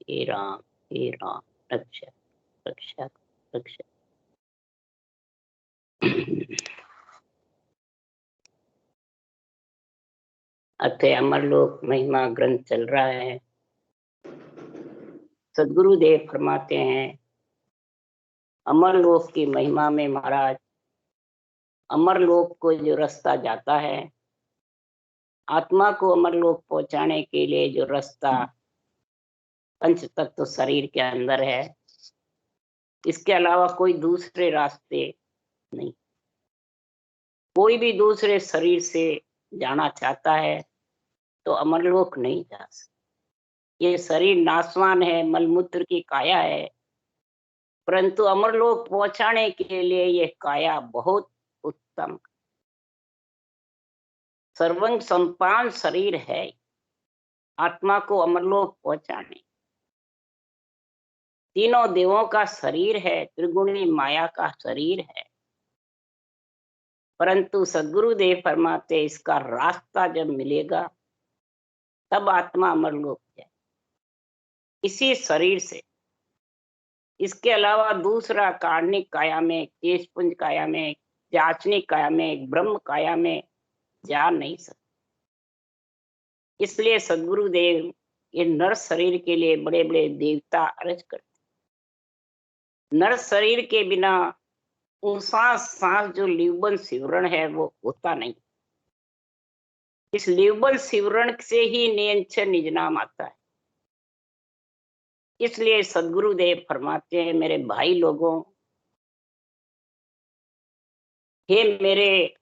हे राम, हे राम, रक्षा रक्षा रक्षा। अथे अमरलोक महिमा ग्रंथ चल रहा है। सदगुरुदेव फरमाते हैं, अमरलोक की महिमा में महाराज, अमरलोक को जो रास्ता जाता है, आत्मा को अमरलोक पहुंचाने के लिए जो रास्ता पंच तत्व शरीर के अंदर है, इसके अलावा कोई दूसरे रास्ते नहीं। कोई भी दूसरे शरीर से जाना चाहता है तो अमरलोक नहीं जा सकता। ये शरीर नाशवान है, मलमूत्र की काया है, परंतु अमरलोक पहुंचाने के लिए ये काया बहुत उत्तम सर्वंग संपान शरीर है। आत्मा को अमरलोक पहुंचाने, तीनों देवों का शरीर है, त्रिगुणी माया का शरीर है, परंतु सदगुरुदेव फरमाते इसका रास्ता जब मिलेगा तब आत्मा अमरलोक जाए, इसी शरीर से। इसके अलावा दूसरा कार्णिक काया में, केशपुंज काया में, जाचनिक काया में, ब्रह्म काया में जा नहीं सकते। इसलिए सदगुरुदेव ये नर शरीर के लिए बड़े बड़े देवता अर्ज करते। नर शरीर के बिना सांस सांस जो लिवबन सिवरण है वो होता नहीं। इस लिवबन सिवरण से ही नियंच निज नाम आता है। इसलिए सदगुरुदेव फरमाते हैं, मेरे भाई लोगों, हे मेरे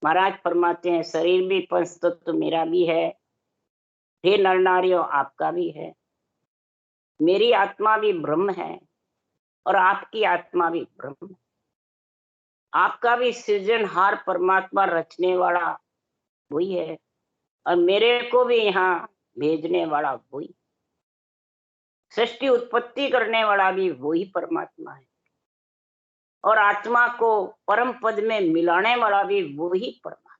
महाराज फरमाते हैं, शरीर भी पंच तत्व मेरा भी है, हे नर नारियों आपका भी है, मेरी आत्मा भी ब्रह्म है और आपकी आत्मा भी ब्रह्म है। आपका भी सृजनहार परमात्मा रचने वाला वही है और मेरे को भी यहाँ भेजने वाला वही, सृष्टि उत्पत्ति करने वाला भी वही परमात्मा है और आत्मा को परम पद में मिलाने वाला भी वही परमात्मा।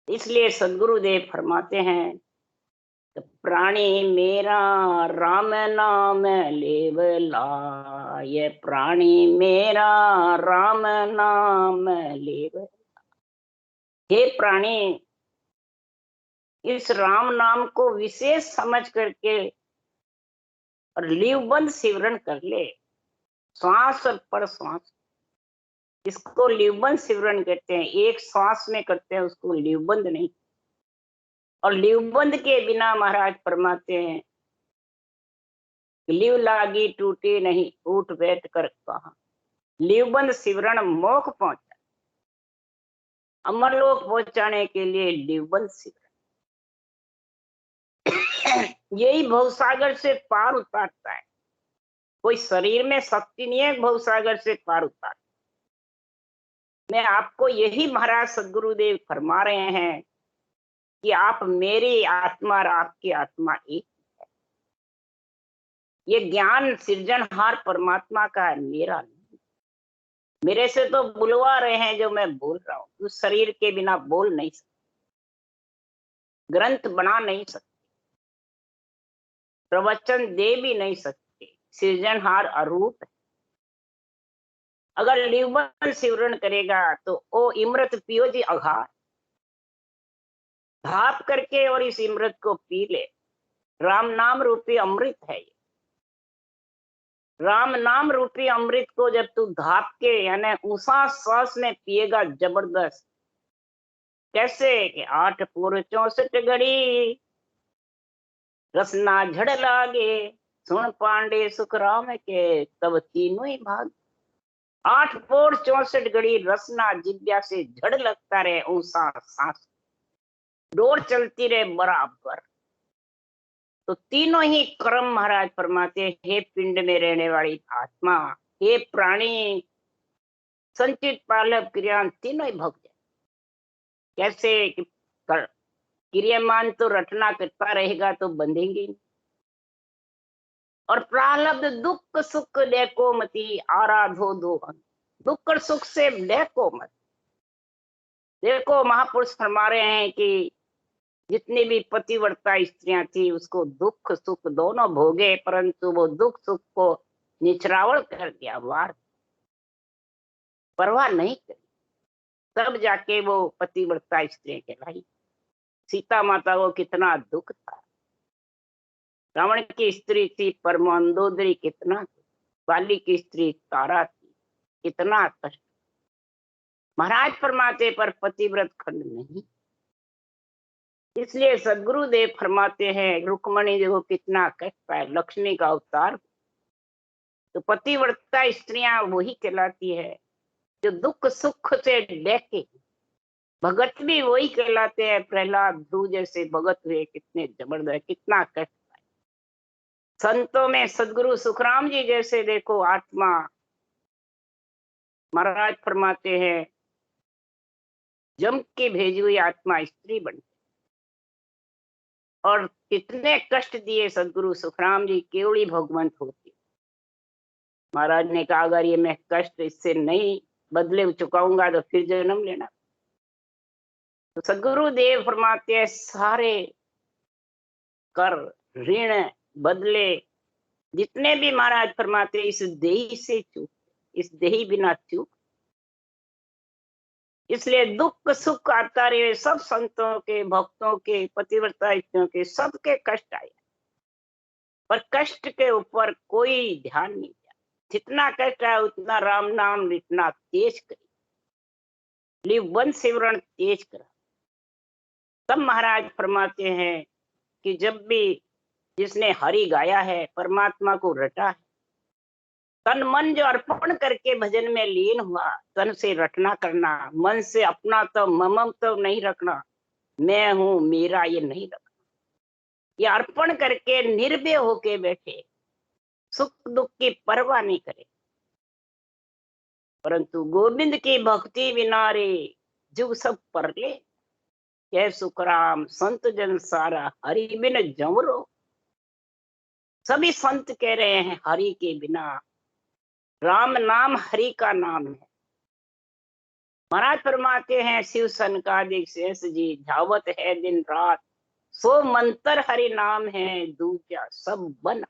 इसलिए सदगुरुदेव फरमाते हैं, प्राणी मेरा राम नाम लेवला, ये प्राणी मेरा राम नाम लेवला। हे प्राणी, इस राम नाम को विशेष समझ करके और लिवबंद सिमरन कर ले, श्वास पर श्वास। इसको लिवबंद सिमरन कहते हैं। एक श्वास में करते हैं उसको लिवबंद नहीं। और लिवबंद के बिना महाराज फरमाते हैं, लिव लागी टूटे नहीं, उठ बैठ कर कहा। लिवबंद सिमरन मोक्ष पहुंचा, अमरलोक पहुंचाने के लिए लिवबंद सिमरन यही भवसागर से पार उतारता है। कोई शरीर में शक्ति नहीं है भवसागर से पार उतार। मैं आपको यही महाराज सदगुरुदेव फरमा रहे हैं कि आप मेरी आत्मा और आपकी आत्मा एक है। ये ज्ञान सृजनहार परमात्मा का है, मेरा नहीं। मेरे से तो बुलवा रहे हैं जो मैं बोल रहा हूँ। उस शरीर के बिना बोल नहीं सकते, ग्रंथ बना नहीं सकते, प्रवचन दे भी नहीं सकते। सृजनहार अरूप है। अगर लिवबंद सिमरन करेगा तो ओ इमृत पियो जी अघार, भाप करके और इस इमृत को पी ले। राम नाम रूपी अमृत है ये। राम नाम रूपी अमृत को जब तू धाप के यानी उषा श्वास में पिएगा, जबरदस्त। कैसे कि 8 पूर 64 घड़ी रसना झड़ लागे, सुन पांडे सुख राम के तब तीनों ही भाग। 8 पूर 64 घड़ी रसना जिब्या से झड़ लगता रहे, ऊंसा सांस डोर चलती रहे बराबर। तो तीनों ही कर्म महाराज फरमाते, हे पिंड में रहने वाली आत्मा, हे प्राणी, संचित पालक क्रिया तीनों ही भग जाए। कैसे कि क्रियामान तो रटना करता रहेगा तो बंधेंगे। और प्रारब्ध दुख सुख देखो मती, आराधो दो। दुख और सुख से देखो मत। देखो महापुरुष फरमा रहे हैं कि जितनी भी पतिव्रता स्त्रियां थी उसको दुख सुख दोनों भोगे, परंतु वो दुख सुख को निचरावल कर दिया, वार परवाह नहीं करी, तब जाके वो पतिव्रता स्त्रियां कहलाई। सीता माता को कितना दुख था, रावण की स्त्री थी परमंदोदरी, कितना दुख, बाली की स्त्री तारा थी, कितना कष्ट। महाराज फरमाते पर पतिव्रत खंड नहीं, इसलिए सदगुरुदेव फरमाते हैं रुक्मणी देखो कितना कष्ट पाए, लक्ष्मी का अवतार। तो पतिव्रता स्त्रियां वही कहलाती है जो दुख सुख से डेके, भगत भी वही कहलाते हैं। प्रहलाद ध्रुव जैसे भगत हुए, कितने जबरदस्त, कितना कष्ट पाए। संतों में सदगुरु सुखराम जी जैसे देखो आत्मा, महाराज फरमाते हैं जम के भेजी हुई आत्मा स्त्री बन, और कितने कष्ट दिए सदगुरु सुखराम जी, केवली भगवंत होती। महाराज ने कहा अगर ये मैं कष्ट इससे नहीं बदले चुकाऊंगा तो फिर जन्म लेना। तो सदगुरु देव फरमाते हैं सारे कर ऋण बदले जितने भी महाराज फरमाते इस देही से चूक, इस देही बिना चूक। इसलिए दुख सुख आता रहे, सब संतों के भक्तों के पतिव्रता स्त्रियों के सबके कष्ट आए, पर कष्ट के ऊपर कोई ध्यान नहीं दिया। जितना कष्ट आया उतना राम नाम इतना तेज करी, लिवन सिमरण तेज करा। तब महाराज फरमाते हैं कि जब भी जिसने हरि गाया है, परमात्मा को रटा है, तन मन जो अर्पण करके भजन में लीन हुआ, तन से रटना करना, मन से अपना तो ममम तो नहीं रखना, मैं हूं मेरा ये नहीं रखना, ये अर्पण करके निर्भय होके बैठे, सुख दुख की परवाह नहीं करे। परंतु गोविंद की भक्ति बिना रे जुग सब परले, जय सुखराम संत जन सारा हरि बिन जमरो। सभी संत कह रहे हैं हरि के बिना, राम नाम हरि का नाम है। महाराज फरमाते हैं शिव सनकादिक शेष जी झावत है दिन रात, सो मंत्र हरि नाम है दूजा सब बन।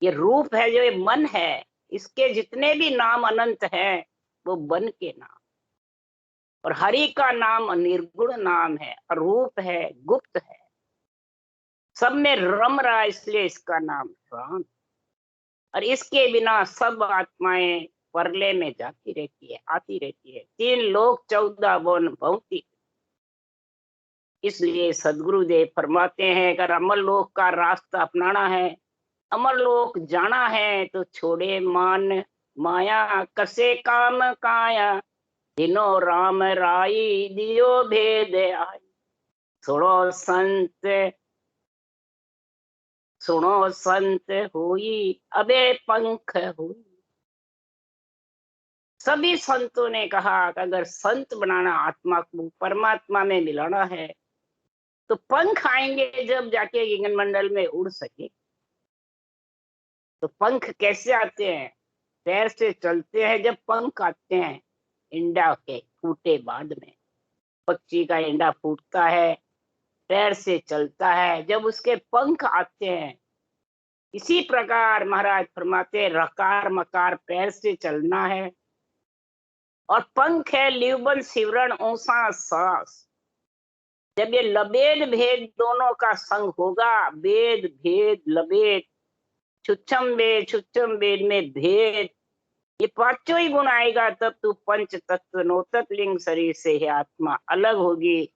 ये रूप है जो ये मन है, इसके जितने भी नाम अनंत है वो बन के नाम, और हरि का नाम निर्गुण नाम है, रूप है, गुप्त है, सब में रम रहा, इसलिए इसका नाम राम। और इसके बिना सब आत्माएं परले में जाती रहती है, आती रहती है, 3 लोक 14 वन भौती। इसलिए सदगुरुदेव फरमाते हैं अगर अमर लोक का रास्ता अपनाना है, अमर लोक जाना है, तो छोड़े मान माया, कसे काम काया, दिनो राम राई दियो भेद आई। सुनो संत सुनो संत हुई अबे पंख हुई। सभी संतों ने कहा कि अगर संत बनाना, आत्मा को परमात्मा में मिलाना है, तो पंख आएंगे जब जाके गगन मंडल में उड़ सके। तो पंख कैसे आते हैं? पैर से चलते हैं। जब पंख आते हैं इंडा के फूटे बाद में, पक्षी का इंडा फूटता है, पैर से चलता है, जब उसके पंख आते हैं, इसी प्रकार महाराज फरमाते रकार मकार पैर से चलना है, और पंख है लिवबन सिवरण ऊंसा सांस। जब ये लबेद भेद दोनों का संग होगा, वेद भेद लबेद, छुच्छम वेद में भेद, ये पांचों ही गुण आएगा, तब तू पंच तत्व नोतत लिंग शरीर से ही आत्मा अलग होगी।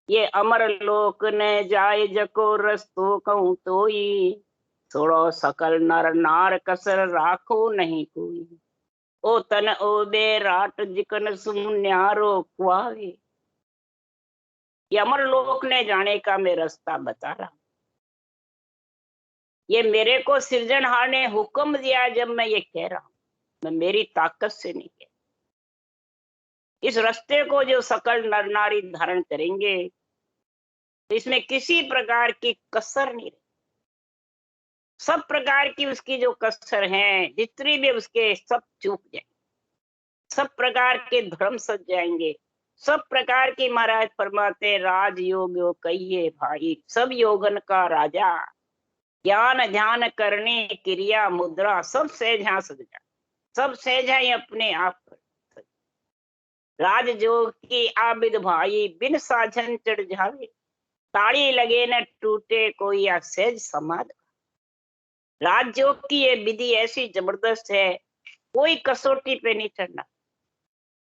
ये अमर लोक ने जाय जको रस्तो कहूं तोई, छोड़ो सकल नर नार कसर राखो नहीं कोई। ओ तन ओ बे राट जिकन सुन न्यारो कुआवे। ये अमर लोक ने जाने का मैं रास्ता बता रहा हूं। ये मेरे को सृजनहार ने हुक्म दिया, जब मैं ये कह रहा हूं, मैं मेरी ताकत से नहीं कह। इस रास्ते को जो सकल नर नारी धारण करेंगे, तो इसमें किसी प्रकार की कसर नहीं रही। सब प्रकार की उसकी जो कसर है, जितनी भी उसके, सब चूक जाएंगे, सब प्रकार के धर्म सज जाएंगे, सब प्रकार की महाराज फरमाते राजयोग कहिए भाई, सब योगन का राजा, ज्ञान ध्यान करने क्रिया मुद्रा सब सहजा सजा, सब सहजा ही अपने आप कर। राजयोग की आबिद भाई, बिन साधन चढ़ जावे, ताड़ी लगे न टूटे कोई असहज समाध। राजयोग की ये विधि ऐसी जबरदस्त है, कोई कसौटी पे नहीं चढ़ना,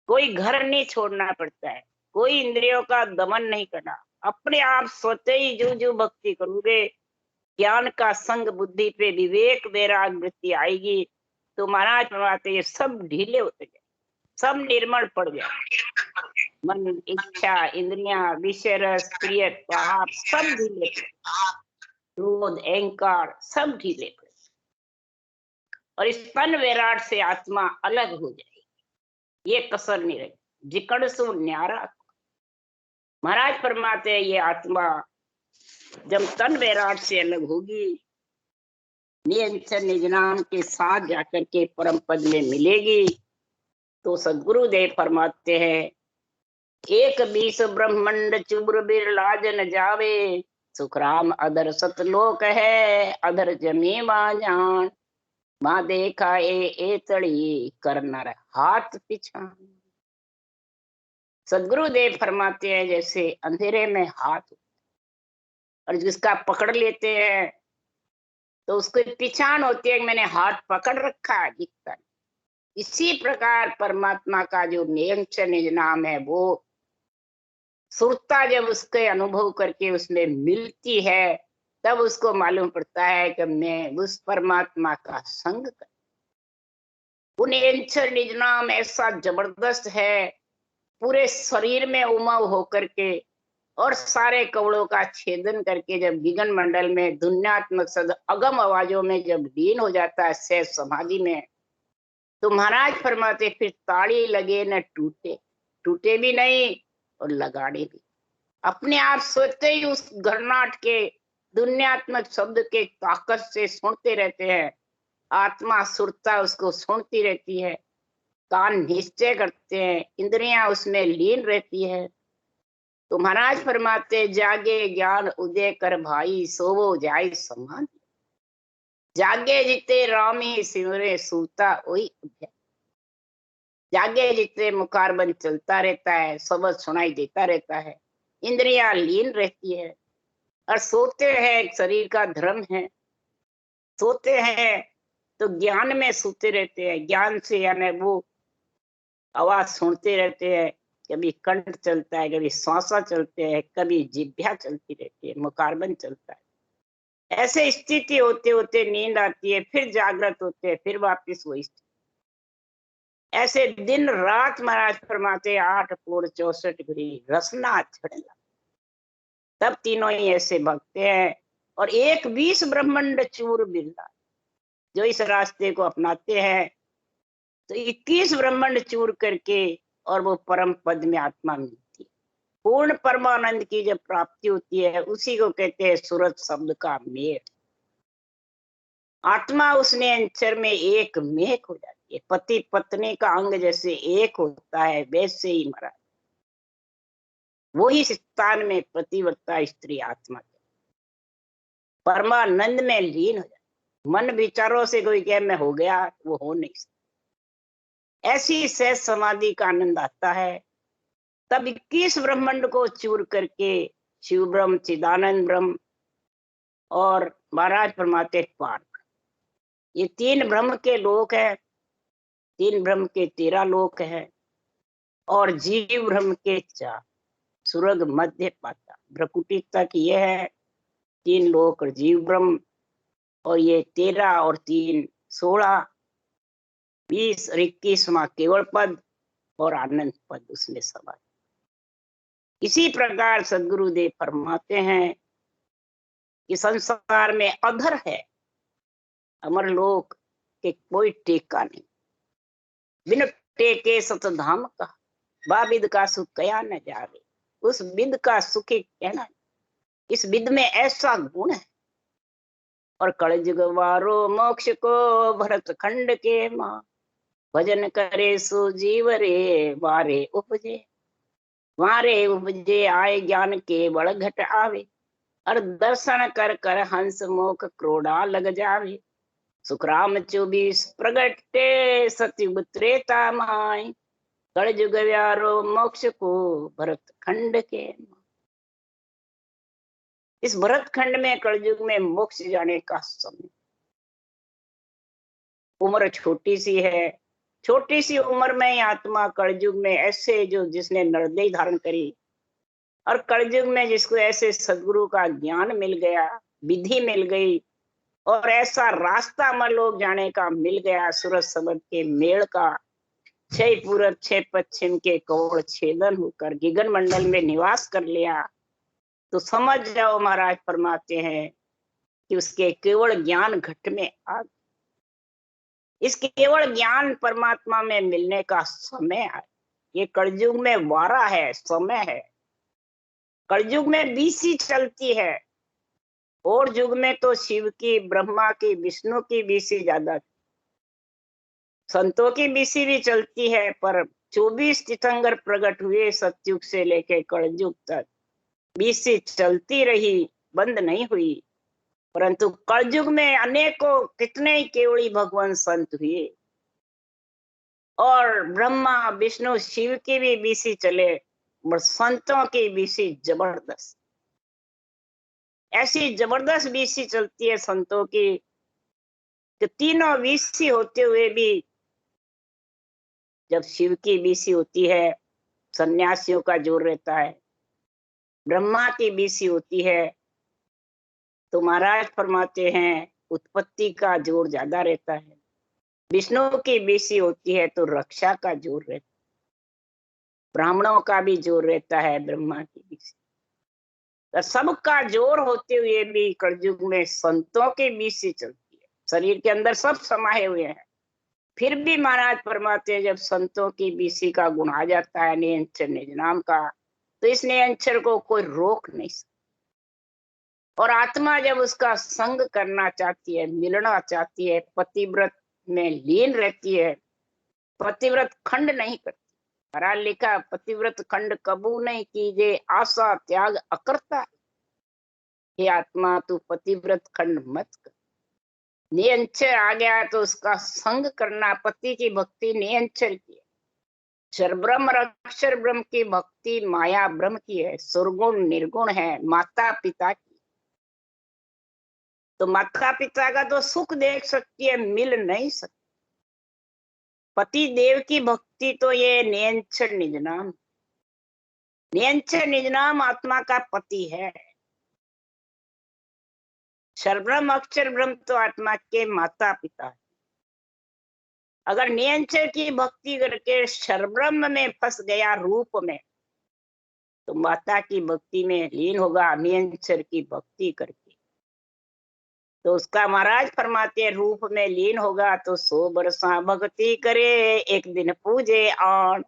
कोई घर नहीं छोड़ना पड़ता है, कोई इंद्रियों का दमन नहीं करना, अपने आप सोते ही जो जो भक्ति करोगे, ज्ञान का संग बुद्धि पे विवेक वैराग वृत्ति आएगी, तो महाराज फरमाते ये सब ढीले होते गए, सब निर्मल पड़ गया। मन इच्छा इंद्रियां विषय रस प्रिय पाप सब ढीले पड़े, क्रोध अहंकार सब ढीले पड़े, और इस तन विराट से आत्मा अलग हो जाएगी, ये कसर नहीं रही, जिकड़ सो न्यारा। महाराज फरमाते हैं ये आत्मा जब तन विराट से अलग होगी, निरंतर निज नाम के साथ जाकर के परम पद में मिलेगी, तो सदगुरुदेव फरमाते हैं एक बीस ब्रह्मंड चुब्र बिरला जन जावे, सुखराम अधर सतलोक है अधर जमी मां जान, मां देखा ए तड़ी कर नर हाथ पिछान। सदगुरुदेव फरमाते हैं जैसे अंधेरे में हाथ, और जिसका पकड़ लेते हैं तो उसको पहचान होती है कि मैंने हाथ पकड़ रखा है, दिखता नहीं। इसी प्रकार परमात्मा का जो निरंतर निज नाम है, वो सुरता जब उसके अनुभव करके उसमें मिलती है, तब उसको मालूम पड़ता है कि मैं उस परमात्मा का संग कर। वो निरंतर निज नाम ऐसा जबरदस्त है, पूरे शरीर में उमंग होकर के और सारे कवड़ों का छेदन करके जब विगन मंडल में दुनियात्मक सद अगम आवाजों में जब लीन हो जाता है सहज समाधि में, तो महाराज फरमाते फिर ताड़ी लगे न टूटे, टूटे भी नहीं और लगाड़े भी, अपने आप सोते ही उस घरनाट के दुनियात्मक शब्द के ताकत से सुनते रहते हैं, आत्मा सुरता उसको सुनती रहती है, कान निश्चय करते हैं, इंद्रियां उसमें लीन रहती है। तो महाराज फरमाते जागे ज्ञान उदय कर भाई, सोवो जाय समाधि, जागे जिते रामी सिमरे सूता वही उद्या। जागे जिते मुखारबंद चलता रहता है, शब्द सुनाई देता रहता है, इंद्रियां लीन रहती है, और सोते हैं शरीर का धर्म है, सोते हैं तो ज्ञान में सोते रहते हैं, ज्ञान से यानी वो आवाज सुनते रहते हैं, कभी कंठ चलता है, कभी श्वासा चलते हैं, कभी जिह्वा चलती रहती है, मुखारबंद चलता है। ऐसे स्थिति होते होते नींद आती है, फिर जागृत होते हैं, फिर वापिस वही स्थिति। ऐसे दिन रात महाराज फरमाते 8 पूर 64 घड़ी रसना चढ़ना, तब तीनों ही ऐसे भगते हैं। और 1 20 ब्रह्मंड चूर बिरला, जो इस रास्ते को अपनाते हैं तो 21 ब्रह्मंड चूर करके और वो परम पद में आत्मा मिलती है। पूर्ण परमानंद की जब प्राप्ति होती है, उसी को कहते हैं सूरत शब्द का मेघ। आत्मा उसने अंचर में एक मेघ हो जाती है, पति पत्नी का अंग जैसे एक होता है, वैसे ही महाराज वो ही स्थान में प्रतिवर्ता स्त्री आत्मा परमानंद में लीन हो जाती। मन विचारों से कोई कहे मैं हो गया, वो हो नहीं सकता। ऐसी सहज समाधि का आनंद आता है, तब 21 ब्रह्मांड को चूर करके शिव ब्रह्म चिदानंद ब्रह्म और महाराज फरमाते पार, ये 3 ब्रह्म के लोक है, 3 ब्रह्म के 13 लोक है, और जीव ब्रह्म के 4, सुरग मध्य पाता भ्रकुटी तक ये है 3 लोक और जीव ब्रह्म, और ये 13 और 3 16 20 और 21वां केवल पद और आनंद पद उसमें सवार। इसी प्रकार सदगुरुदेव फरमाते हैं कि संसार में अधर है, अमर लोक के कोई टेका नहीं, बिन टेके सतधाम का बाबिद का सुख कया न जावे, उस विद का सुखी कहना। इस विद में ऐसा गुण है, और कलयुग वारो मोक्ष को भरत खंड के मां, भजन करे सो जीव रे वारे उपजे। वारे उपजे आए ज्ञान के बड़ घट आवे, और दर्शन कर कर हंस मोख क्रोड़ा लग जावे। सुखराम 24 प्रगटे सतयुग त्रेता माय, कलयुग व्यारो मोक्ष को भरत खंड के। इस भरत खंड में कलयुग में मोक्ष जाने का समय। उम्र छोटी सी है, छोटी सी उम्र में ही आत्मा कलयुग में ऐसे, जो जिसने नरदेह धारण करी और कलयुग में जिसको ऐसे सदगुरु का ज्ञान मिल गया, विधि मिल गई, और ऐसा रास्ता मरलोक जाने का मिल गया, सूरज सबद के मेल का, 6 पूरब 6 पश्चिम के कौड़ छेदन होकर गगन मंडल में निवास कर लिया, तो समझ जाओ महाराज फरमाते हैं कि उसके केवल ज्ञान घट में आ, इस केवल ज्ञान परमात्मा में मिलने का समय है। ये कलयुग में वारा है, समय है। कलयुग में बीसी चलती है, और युग में तो शिव की, ब्रह्मा की, विष्णु की बीसी ज्यादा, संतों की बीसी भी चलती है, पर 24 तीर्थंकर प्रकट हुए सतयुग से लेकर कलयुग तक बीसी चलती रही, बंद नहीं हुई। परंतु कलयुग में अनेकों कितने ही केवड़ी भगवान संत हुए, और ब्रह्मा विष्णु शिव की भी बीसी चले, और संतों की बीसी जबरदस्त, ऐसी जबरदस्त बीसी चलती है संतों की कि तीनों बीसी होते हुए भी, जब शिव की बीसी होती है सन्यासियों का जोर रहता है, ब्रह्मा की बीसी होती है तो महाराज फरमाते हैं उत्पत्ति का जोर ज्यादा रहता है, विष्णु की बीसी होती है तो रक्षा का जोर रहता है, ब्राह्मणों का भी जोर रहता है, ब्रह्मा की बीसी, तो सबका जोर होते हुए भी कलयुग में संतों की बीसी चलती है। शरीर के अंदर सब समाये हुए हैं, फिर भी महाराज फरमाते हैं जब संतों की बीसी का गुण आ जाता है नियंचर निज नाम का, तो इस नियंचर को कोई रोक नहीं सकता। और आत्मा जब उसका संग करना चाहती है, मिलना चाहती है, पतिव्रत में लीन रहती है, पतिव्रत खंड नहीं करती। महाराज लिखा पतिव्रत खंड कबू नहीं कीजे, आशा त्याग अकर्ता। हे आत्मा तू पतिव्रत खंड मत कर। नियंचर आ गया तो उसका संग करना, पति की भक्ति नियंचर की है, क्षर ब्रह्म और अक्षर ब्रह्म की भक्ति माया ब्रह्म की है, सुरगुण निर्गुण है, माता पिता की। तो माता पिता का तो सुख देख सकती है, मिल नहीं सकती। पति देव की भक्ति तो ये नियंचर निज नाम, नियंचर निज नाम आत्मा का पति है। क्षर ब्रह्म अक्षर ब्रह्म तो आत्मा के माता पिता है। अगर नियंचर की भक्ति करके क्षर ब्रह्म में फंस गया रूप में, तो माता की भक्ति में लीन होगा नियंचर की भक्ति करके, तो उसका महाराज फरमाते हैं रूप में लीन होगा तो 100 बरसा भक्ति करे, एक दिन पूजे आन,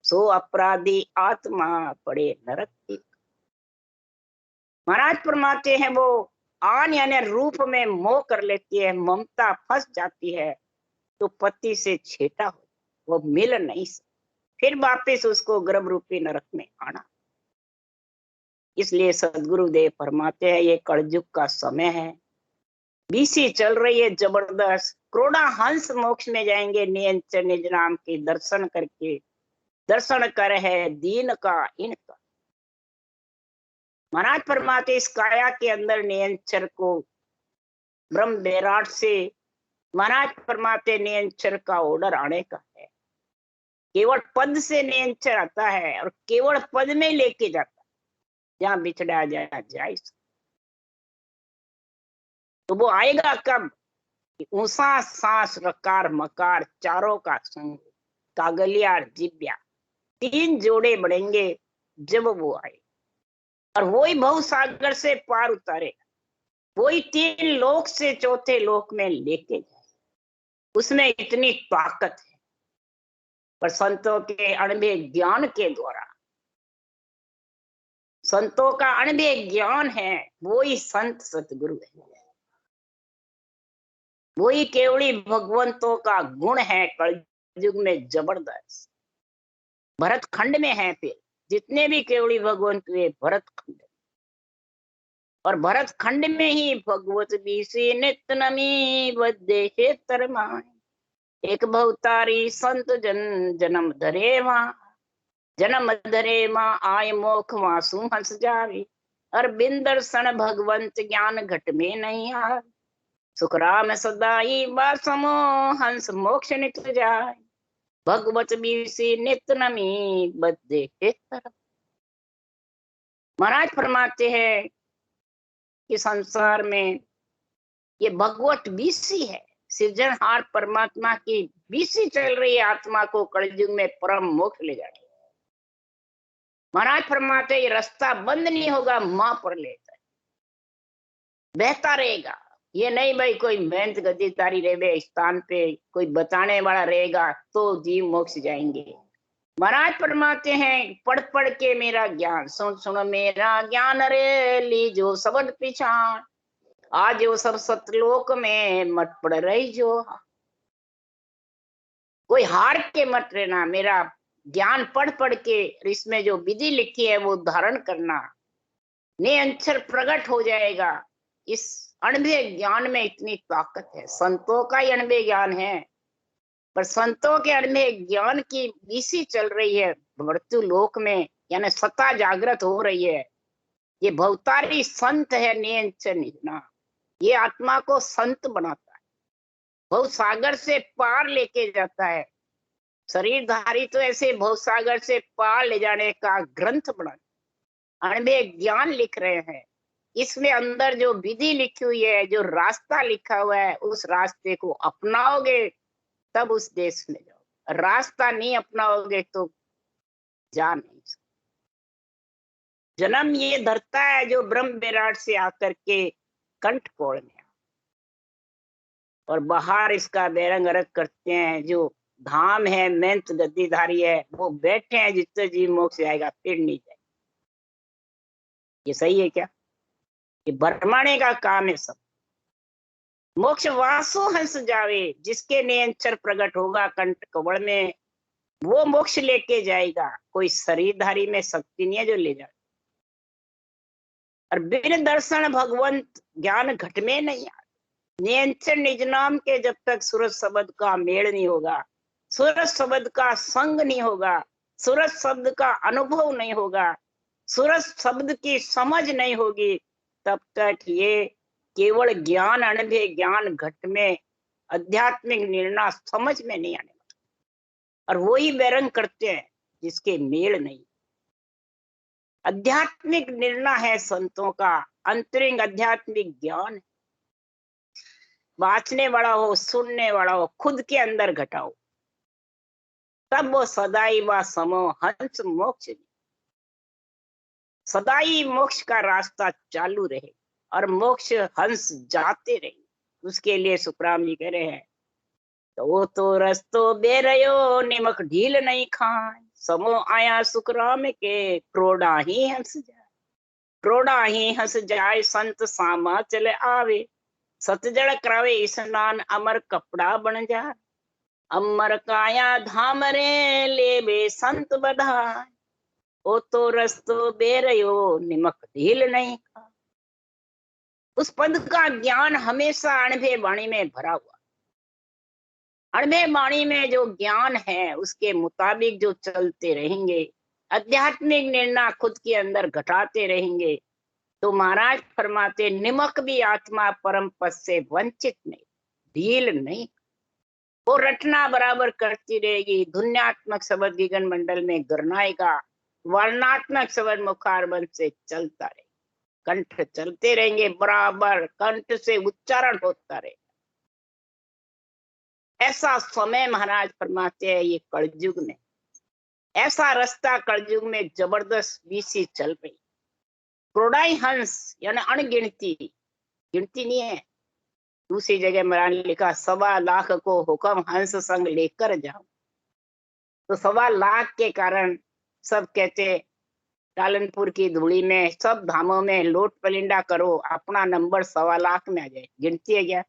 100 अपराधी आत्मा पड़े नरक की। महाराज फरमाते हैं वो आन यानी रूप में मोह कर लेती है, ममता फंस जाती है, तो पति से छेटा हो, वो मिल नहीं सकता, फिर वापिस उसको गर्भ रूपी नरक में आना। इसलिए सदगुरुदेव फरमाते हैं ये कलयुग का समय है, बीसी चल रही है जबरदस्त, क्रोड़ा हंस मोक्ष में जाएंगे नियंचर निज नाम के दर्शन करके, दर्शन कर है दीन का इनका। महाराज फरमाते इस काया के अंदर नियंचर को ब्रह्म विराट से महाराज फरमाते नियंचर का ऑर्डर आने का है, केवल पद से नियंचर आता है और केवल पद में लेके जाता है, जहां बिछड़ा जाए तो वो आएगा कब? ऊंसा सांस रकार मकार चारों का संग, कागलिया जिब्या 3 जोड़े बढ़ेंगे जब वो आए, और वही भव सागर से पार उतारेगा, वही 3 लोक से चौथे लोक में लेके जाए, उसमें इतनी ताकत है। पर संतों के अणबे ज्ञान के द्वारा, संतों का अणबे ज्ञान है, वही संत सतगुरु है, वही केवली भगवंतों का गुण है। कलयुग में जबरदस्त भरत खंड में है, फिर जितने भी केवड़ी भगवंत हुए भरत खंड, और भरत खंड में ही भगवत बीसी नित्य नमी बदे क्षेत्र माय, एक भवतारी संत जन जन्म धरे वहाँ, जन्म धरे माँ आय मोख वासु हंस जावे, और बिन दर्शन भगवंत ज्ञान घट में नहीं आ, सुखराम सदाई बासमो हंस मोक्ष नित जाय, भगवत बीसी नित्य नमी बदे क्षेत्र। महाराज फरमाते हैं कि संसार में ये भगवत बीसी है, सृजनहार परमात्मा की बीसी चल रही है, आत्मा को कलयुग में परम मोक्ष ले जाने। महाराज फरमाते ये रास्ता बंद नहीं होगा, मां पर लेता है, बहता रहेगा। ये नहीं भाई कोई मेहनत गद्दी तारी रहे स्थान पे कोई बताने वाला रहेगा तो जीव मोक्ष जाएंगे। महाराज फरमाते हैं पढ़ पढ़ के मेरा ज्ञान, सुन सुन मेरा ज्ञान रे लीजो सबद पिछान, आज वो सब सतलोक में मत पड़ रही जो, कोई हार के मत रहना, मेरा ज्ञान पढ़ पढ़ के इसमें जो विधि लिखी है वो धारण करना, निरंतर प्रकट हो जाएगा। इस अणभे ज्ञान में इतनी ताकत है, संतों का ही अणभे ज्ञान है, पर संतों के अणभे ज्ञान की बीसी चल रही है मृत्यु लोक में, यानी सत्ता जागृत हो रही है। ये भवतारी संत है निरंतर निजना, ये आत्मा को संत बनाता है, भव सागर से पार लेके जाता है। शरीरधारी तो ऐसे भव सागर से पार ले जाने का ग्रंथ बना, अणभे ज्ञान लिख रहे हैं, इसमें अंदर जो विधि लिखी हुई है, जो रास्ता लिखा हुआ है, उस रास्ते को अपनाओगे तब उस देश में जाओ, रास्ता नहीं अपनाओगे तो जा नहीं सकते। जन्म ये धरता है जो ब्रह्म विराट से आकर के कंठ कोड़ में, और बाहर इसका बेरंग रख करते हैं, जो धाम है मेहनत गद्दीधारी है वो बैठे हैं, जिससे जीव मोक्ष जाएगा फिर नहीं जाएगा। ये सही है क्या? ये बरमाने का काम है सब। मोक्ष वासो हंस जावे, जिसके नियंत्रण प्रकट होगा कंठ कवड़ में वो मोक्ष लेके जाएगा, कोई शरीरधारी में शक्ति नहीं है जो ले जाए। और बिन दर्शन भगवंत ज्ञान घट में नहीं आ, नियंत्रण निज नाम के जब तक सूरज शब्द का मेल नहीं होगा, सूरज शब्द का संग नहीं होगा, सूरज शब्द का अनुभव नहीं होगा, सूरज शब्द की समझ नहीं होगी, तब तक ये केवल ज्ञान अणभे ज्ञान घट में आध्यात्मिक निर्णय समझ में नहीं आने वाला। और वो ही बैरंग करते हैं जिसके मेल नहीं। आध्यात्मिक निर्णय है संतों का, अंतरिंग आध्यात्मिक ज्ञान, बाँचने वाला हो, सुनने वाला हो, खुद के अंदर घटाओ, तब वो सदाई व समो हंस मोक्ष, सदाई मोक्ष का रास्ता चालू रहे और मोक्ष हंस जाते रहे। उसके लिए सुखराम जी कह रहे हैं तो वो तो रस्तो बेरयो निमक ढील नहीं खाए, समो आया सुखराम के क्रोड़ा ही हंस जाए, क्रोड़ा ही हंस जाए संत सामा चले आवे, सतजड़ करावे स्नान अमर कपड़ा बन जाए, अमर काया धाम रे ले बे संत बधाए, ओ तो रस्तो बेरयो निमक ढील नहीं खा। उस पद का ज्ञान हमेशा अणभे वाणी में भरा हुआ, अणभे वाणी में जो ज्ञान है उसके मुताबिक जो चलते रहेंगे, आध्यात्मिक निर्णय खुद के अंदर घटाते रहेंगे, तो महाराज फरमाते निमक भी आत्मा परम पद से वंचित नहीं, ढील नहीं, वो रटना बराबर करती रहेगी। धुन्यात्मक शब्द गगन मंडल में गरनाएगा, वर्णात्मक शब्द मुखारबंद से चलता रहे, कंठ चलते रहेंगे, बराबर कंठ से उच्चारण होता रहे। ऐसा समय महाराज फरमाते हैं ये कलयुग में, ऐसा रास्ता कलयुग में जबरदस्त बीसी चल रही। क्रोडाई हंस यानी अनगिनती, गिनती नहीं है। दूसरी जगह महाराज ने लिखा 1.25 को हुक्म हंस संग लेकर जाओ, तो 1.25 के कारण सब कहते कालनपुर की धूली में सब धामों में लोट पलिंडा करो, अपना नंबर 1.25 में आ जाए। गिनती है क्या?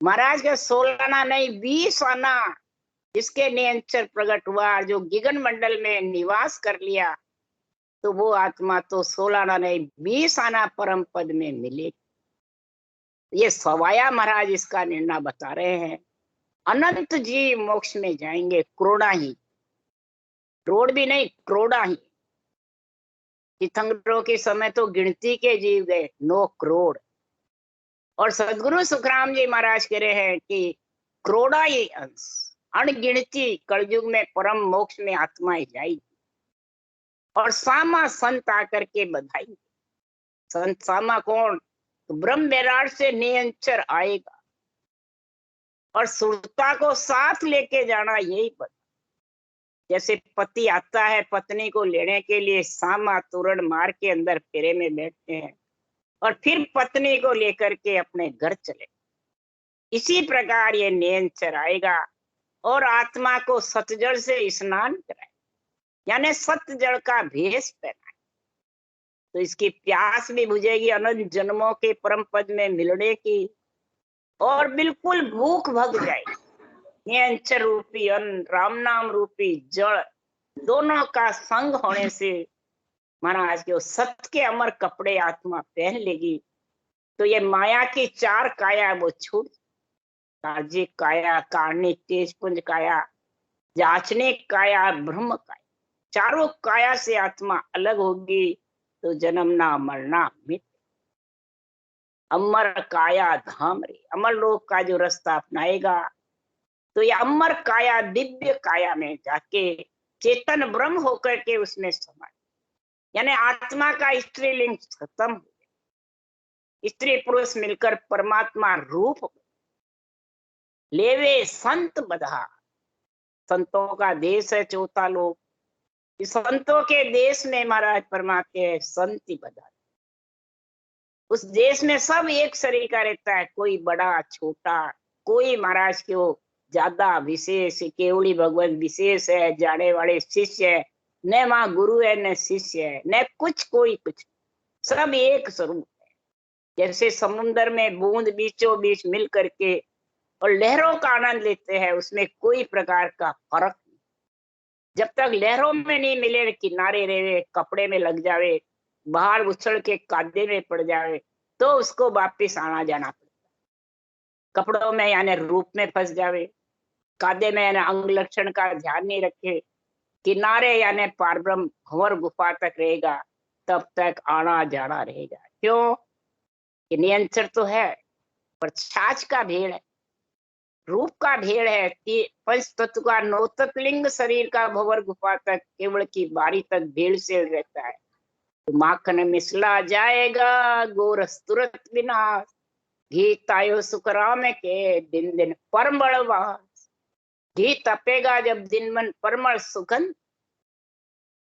महाराज का 16 आना नहीं 20 आना, जिसके नियंचर प्रकट हुआ, जो गगन मंडल में निवास कर लिया, तो वो आत्मा तो 16 आना नहीं 20 आना परम पद में मिलेगी। ये सवाया महाराज इसका निर्णय बता रहे हैं। अनंत जीव मोक्ष में जाएंगे, करोड़ा ही, करोड़ भी नहीं, करोड़ा ही। तीर्थंकरों के समय तो गिनती के जीव गए 9 करोड़, और सदगुरु सुखराम जी महाराज कह रहे हैं कि करोड़ा ही अंश, अनगिनती कलयुग में परम मोक्ष में आत्माएं जाएगी। और सामा संत आकर के बधाई। संत सामा कौन? तो ब्रह्म बैराग से नियंचर आएगा और सुरता को साथ लेके जाना, यही पता। जैसे पति आता है पत्नी को लेने के लिए, सामा तोरण मार के अंदर फेरे में बैठते हैं और फिर पत्नी को लेकर के अपने घर चले। इसी प्रकार ये नियंचर आएगा और आत्मा को सतजल से स्नान कराए, यानी सत्य जल का भेष पहनाए, तो इसकी प्यास भी बुझेगी अनंत जन्मों के परम पद में मिलने की, और बिल्कुल भूख भग जाएगी। नियंचर रूपी अन्न, राम नाम रूपी जल, दोनों का संग होने से महाराज के सत्य के अमर कपड़े आत्मा पहन लेगी, तो ये माया की 4 काया वो छूट, कार्जिक काया, कार्णिक, तेजपुंज काया, जाचनिक काया, ब्रह्म काया, चारों काया से आत्मा अलग होगी, तो जन्मना मरना मिट। अमर काया धाम रे, अमर लोक का जो रास्ता अपनाएगा, तो ये अमर काया दिव्य काया में जाके चेतन ब्रह्म होकर के उसमें समा, यानी आत्मा का स्त्रीलिंग खत्म, स्त्री पुरुष मिलकर परमात्मा रूप लेवे संत बधा। संतों का देश है 4था लोक, इस संतों के देश में महाराज परमात्मा है संति बधा। उस देश में सब एक शरीर का रहता है, कोई बड़ा छोटा, कोई महाराज क्यों ज्यादा विशेष, केवली भगवत विशेष है, जाने वाले शिष्य है, न माँ गुरु है न शिष्य है, न कुछ कोई कुछ, सब एक स्वरूप है। जैसे समुन्द्र में बूंद बीचों बीच मिल करके और लहरों का आनंद लेते हैं, उसमें कोई प्रकार का फर्क नहीं। जब तक लहरों में नहीं मिले, किनारे रहे, कपड़े में लग जावे, बाहर उछल के कादे में पड़ जावे, तो उसको वापिस आना जाना पड़ता। कपड़ों में यानी रूप में फंस जावे, कादे में यानी अंग लक्षण का ध्यान नहीं रखे, किनारे यानी पारब्रह्म भंवर गुफा तक रहेगा, तब तक आना जाना रहेगा। क्यों? कि नियंत्रण तो है पर छाछ का भेड़ है, रूप का भेड़ है कि पंच तत्व का 9 तत्लिंग शरीर का भंवर गुफा तक केवल की बारी तक भेड़ से रहता है। तो माखन मिसला जाएगा गोरस तुरंत विनाश, घी तायो सुखराम के दिन दिन परमल वास। घी तपेगा जब दिन मन परमल सुगंध,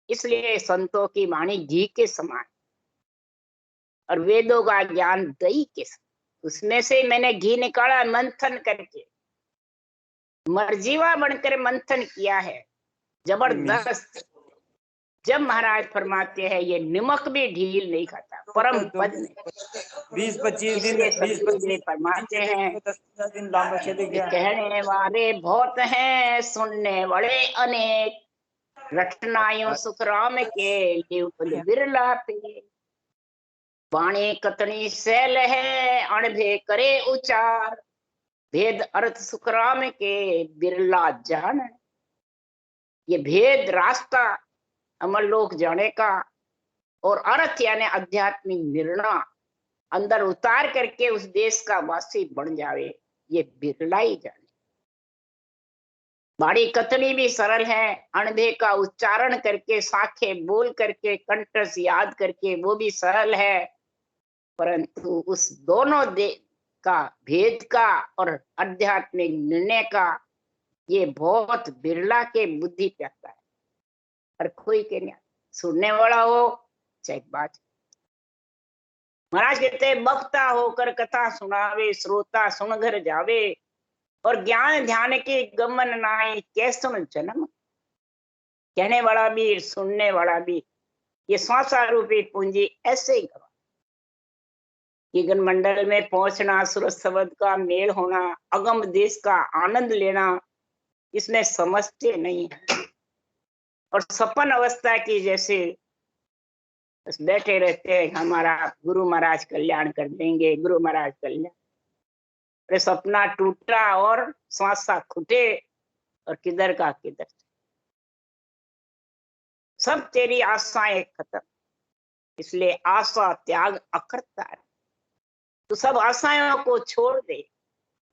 इसलिए संतों की वाणी घी के समान और वेदों का ज्ञान दही के समान। उसमें से मैंने घी निकाला मंथन करके, मर्जीवा बनकर मंथन किया है जबरदस्त। जब महाराज फरमाते हैं ये नमक भी ढील नहीं खाता, परम पद में 20-25 दिन फरमाते हैं कहने वाले बहुत हैं, सुनने वाले अनेक, रटनायों सुखराम के लिए बिरला पे। वाणी कतनी सैल है अणभे करे उचार, भेद अर्थ सुखराम के बिरला जान। ये भेद रास्ता अमर लोक जाने का और अर्थ यानी आध्यात्मिक निर्णय अंदर उतार करके उस देश का वासी बन जावे, ये बिरला ही जाने। बाड़ी कतनी भी सरल है, अणभे का उच्चारण करके, साखे बोल करके, कंठस याद करके, वो भी सरल है, परंतु उस दोनों का भेद का और आध्यात्मिक निर्णय का ये बहुत बिरला के बुद्धि पे आता है। और कोई के नहीं, सुनने वाला हो चाहे बात। महाराज कहते हैं वक्ता होकर कथा सुनावे, श्रोता सुन घर जावे, और ज्ञान ध्यान के गमन नाई कैसन जन्म। कहने वाला भी सुनने वाला भी ये सांसा रूपी पूंजी ऐसे ही गवा। गगन मंडल में पहुंचना, सूरज शब्द का मेल होना, अगम देश का आनंद लेना, इसमें समझते नहीं है और सपन अवस्था की जैसे बस बैठे रहते हैं, हमारा गुरु महाराज कल्याण कर देंगे, गुरु महाराज कल्याण। अरे सपना टूटा और श्वासा खुटे और किधर का किधर, सब तेरी आशाएं खत्म। इसलिए आशा त्याग अकर्ता है। तो सब आशाओं को छोड़ दे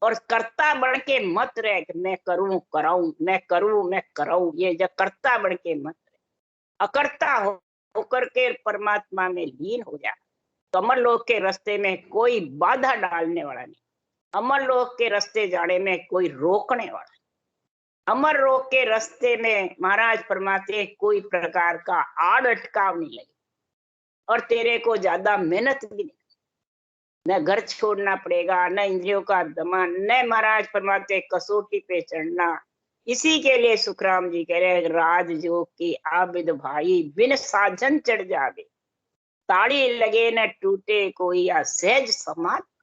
और कर्ता बन के मत रह कि मैं करूं कराऊं, मैं करूं मैं कराऊं। ये जब कर्ता बन के मत रह, अकर्ता होकर के परमात्मा में लीन हो जा। तो अमर लोक के रास्ते में कोई बाधा डालने वाला नहीं, अमर लोक के रास्ते जाने में कोई रोकने वाला नहीं। अमर लोक के रास्ते में महाराज परमात्मा कोई प्रकार का आड़ अटकाव नहीं लगे और तेरे को ज्यादा मेहनत भी नहीं, न घर छोड़ना पड़ेगा, न इंद्रियों का दमन, न महाराज परमात्मा कसौटी पे चढ़ना। इसी के लिए सुखराम जी कह रहे राजयोग की आबिद भाई बिन साधन चढ़ जावे, ताड़ी लगे न टूटे कोई या सहज समाधि।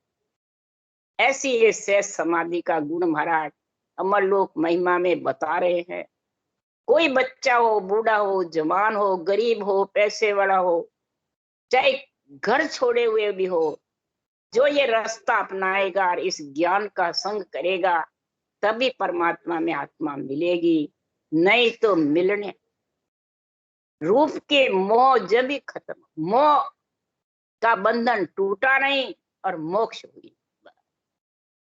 ऐसी ये सहज समाधि का गुण महाराज अमरलोक महिमा में बता रहे हैं। कोई बच्चा हो, बूढ़ा हो, जवान हो, गरीब हो, पैसे वाला हो, चाहे घर छोड़े हुए भी हो, जो ये रास्ता अपनाएगा और इस ज्ञान का संग करेगा तभी परमात्मा में आत्मा मिलेगी, नहीं तो मिलने रूप के मोह जब भी खत्म, मोह का बंधन टूटा नहीं और मोक्ष हुई।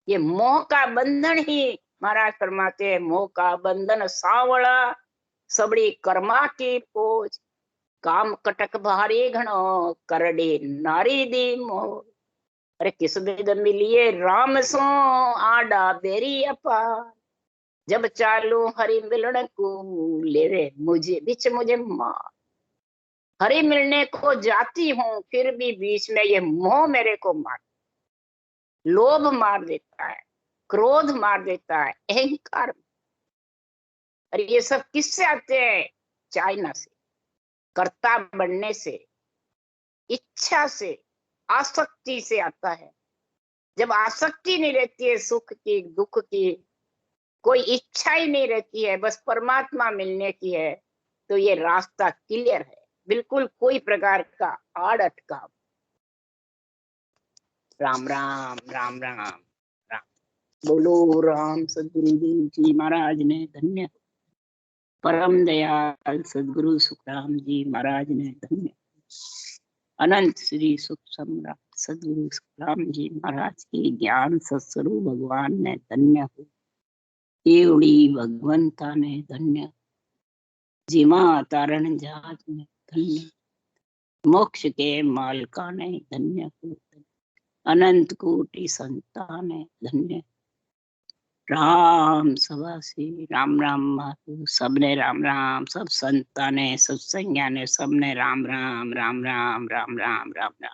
ये मोह का बंधन ही महाराज फरमाते हैं, मोह का बंधन सावड़ा सबड़ी कर्मा की पोज, काम कटक भारी घणो करड़े नारी दी मोह। अरे किस बेद मिलिए राम सो आडा बेरी अपार, जब चालू हरि मिलन को लेवे मुझे बिच मुझे मार। हरि मिलने को जाती हूँ फिर भी बीच में ये मोह मेरे को मार, लोभ मार देता है, क्रोध मार देता है, अहंकार। अरे ये सब किससे आते हैं? चाइना से, कर्ता बनने से, इच्छा से, आसक्ति से आता है। जब आसक्ति नहीं रहती है सुख की दुख की, कोई इच्छा ही नहीं रहती है, बस परमात्मा मिलने की है, तो ये रास्ता क्लियर है, बिल्कुल कोई प्रकार का आड़ अटकाव। राम राम राम राम राम। बोलो राम सदगुरुदेव जी महाराज ने धन्य, परम दयाल सदगुरु सुखराम जी महाराज ने धन्य, अनंत श्री सुख सम्राट सदगुरु सुखराम जी महाराज की ज्ञान सत्स्वरूप भगवान ने धन्य हो, एवड़ी भगवंता ने धन्य, जीवा तारण जहाज ने धन्य, मोक्ष के मालका ने धन्य हो, अनंत कोटि संतान ने धन्य। राम सवासी राम राम मातु सबने राम राम, सब संताने सब संज्ञा ने सबने राम राम राम राम राम राम राम राम।